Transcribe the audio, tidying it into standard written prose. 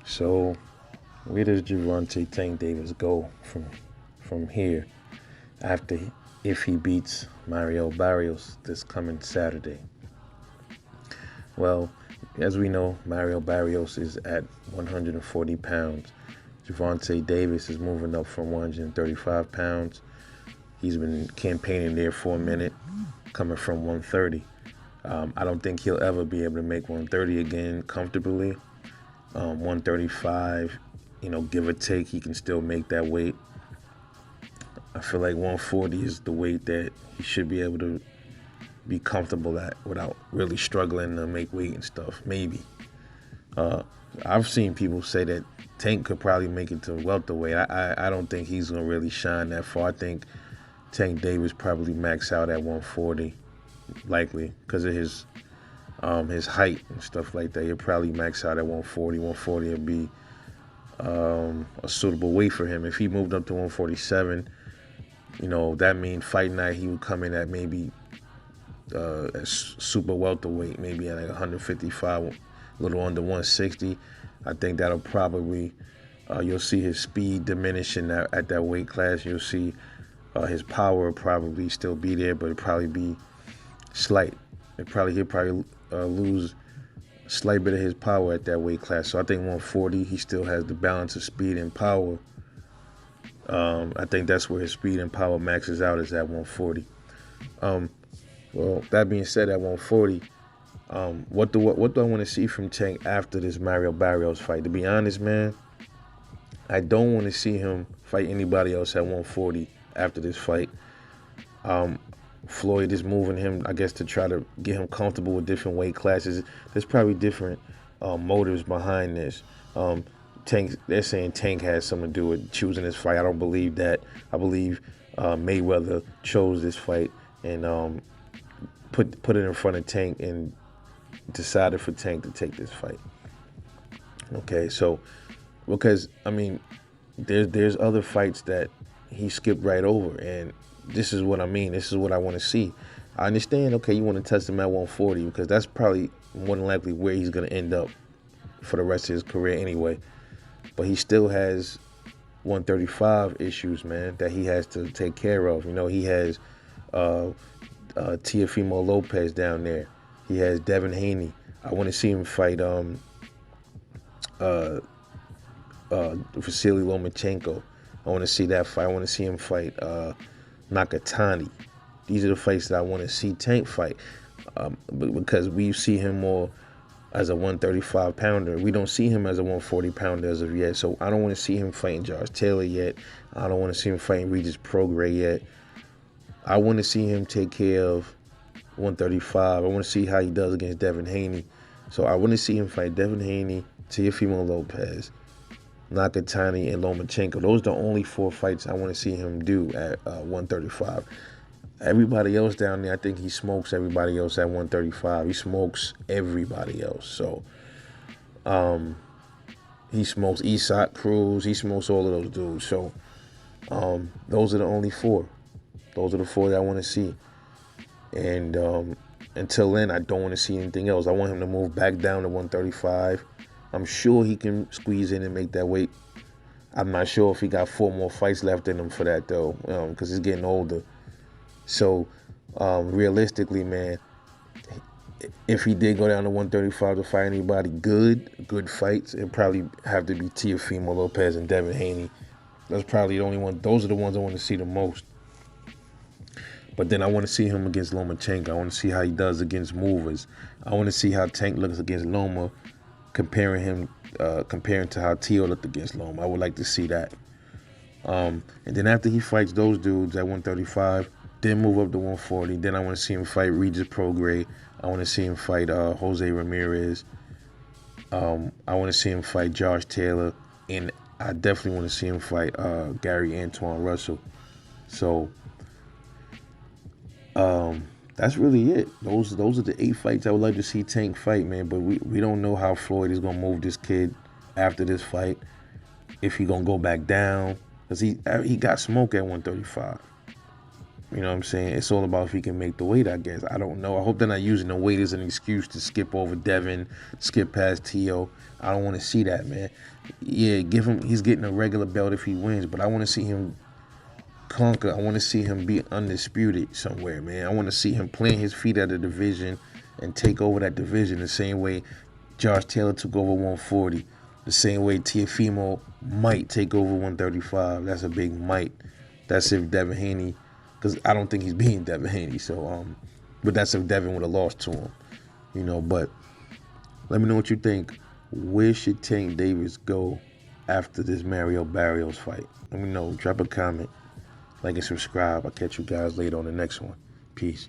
So where does Gervonta Tank Davis go from here after if he beats Mario Barrios this coming Saturday? Well, as we know, Mario Barrios is at 140 pounds. Gervonta Davis is moving up from 135 pounds. He's been campaigning there for a minute, coming from 130. I don't think he'll ever be able to make 130 again comfortably. 135, give or take, he can still make that weight. I feel like 140 is the weight that he should be able to be comfortable at without really struggling to make weight and stuff. Maybe. I've seen people say that Tank could probably make it to welterweight. I don't think he's gonna really shine that far. I think Tank Davis probably max out at 140, likely because of his height and stuff like that. He'll probably max out at 140. 140 would be a suitable weight for him. If he moved up to 147, that means fight night he would come in at maybe as super welterweight, maybe at like 155, a little under 160. I think that'll probably you'll see his speed diminish at that weight class. You'll see his power will probably still be there, but it'll probably be slight. He'll probably lose a slight bit of his power at that weight class. So I think 140 he still has the balance of speed and power. I think that's where his speed and power maxes out, is at 140. Well, that being said, at 140, what do I want to see from Tank after this Mario Barrios fight? To be honest, man, I don't want to see him fight anybody else at 140 after this fight. Floyd is moving him, I guess, to try to get him comfortable with different weight classes. There's probably different motives behind this. They're saying Tank has something to do with choosing this fight. I don't believe that. I believe Mayweather chose this fight and put it in front of Tank and decided for Tank to take this fight. Okay, so because there's other fights that he skipped right over, and this is what I mean. This is what I want to see. I understand. Okay, you want to test him at 140 because that's probably more than likely where he's going to end up for the rest of his career anyway. But he still has 135 issues, man, that he has to take care of. He has Teofimo Lopez down there. He has Devin Haney. I want to see him fight Vasily Lomachenko. I want to see that fight. I want to see him fight Nakatani. These are the fights that I want to see Tank fight, because we see him more as a 135 pounder. We don't see him as a 140 pounder as of yet. So I don't want to see him fighting Josh Taylor yet. I don't want to see him fighting Regis Prograis yet. I want to see him take care of 135. I want to see how he does against Devin Haney. So I want to see him fight Devin Haney, Teofimo Lopez, Nakatani, and Lomachenko. Those are the only 4 fights I want to see him do at 135. Everybody else down there, I think he smokes everybody else at 135. He smokes everybody else. So he smokes Isak Cruz. He smokes all of those dudes. So those are the only 4. Those are the 4 that I want to see. And until then, I don't want to see anything else. I want him to move back down to 135. I'm sure he can squeeze in and make that weight. I'm not sure if he got 4 more fights left in him for that, though, because he's getting older. So, realistically, man, if he did go down to 135 to fight anybody good fights, it'd probably have to be Teofimo Lopez and Devin Haney. That's probably the only one. Those are the ones I want to see the most. But then I want to see him against Lomachenko. I want to see how he does against movers. I want to see how Tank looks against Loma, comparing to how Teo looked against Loma. I would like to see that. And then after he fights those dudes at 135, then move up to 140. Then I want to see him fight Regis Prograis. I want to see him fight Jose Ramirez. I want to see him fight Josh Taylor. And I definitely want to see him fight Gary Antoine Russell. So that's really it. Those are the 8 fights I would like to see Tank fight, man. But we don't know how Floyd is going to move this kid after this fight. If he going to go back down. Because he got smoke at 135. You know what I'm saying? It's all about if he can make the weight, I guess. I don't know. I hope they're not using the weight as an excuse to skip over Devin, skip past T.O. I don't want to see that, man. Yeah, give him. He's getting a regular belt if he wins, but I want to see him conquer. I want to see him be undisputed somewhere, man. I want to see him plant his feet at the division and take over that division the same way Josh Taylor took over 140, the same way Teofimo might take over 135. That's a big might. That's if Devin Haney, because I don't think he's beating Devin Haney. So, but that's if Devin would have lost to him, you know. But let me know what you think. Where should Tank Davis go after this Mario Barrios fight? Let me know. Drop a comment, like and subscribe. I'll catch you guys later on the next one. Peace.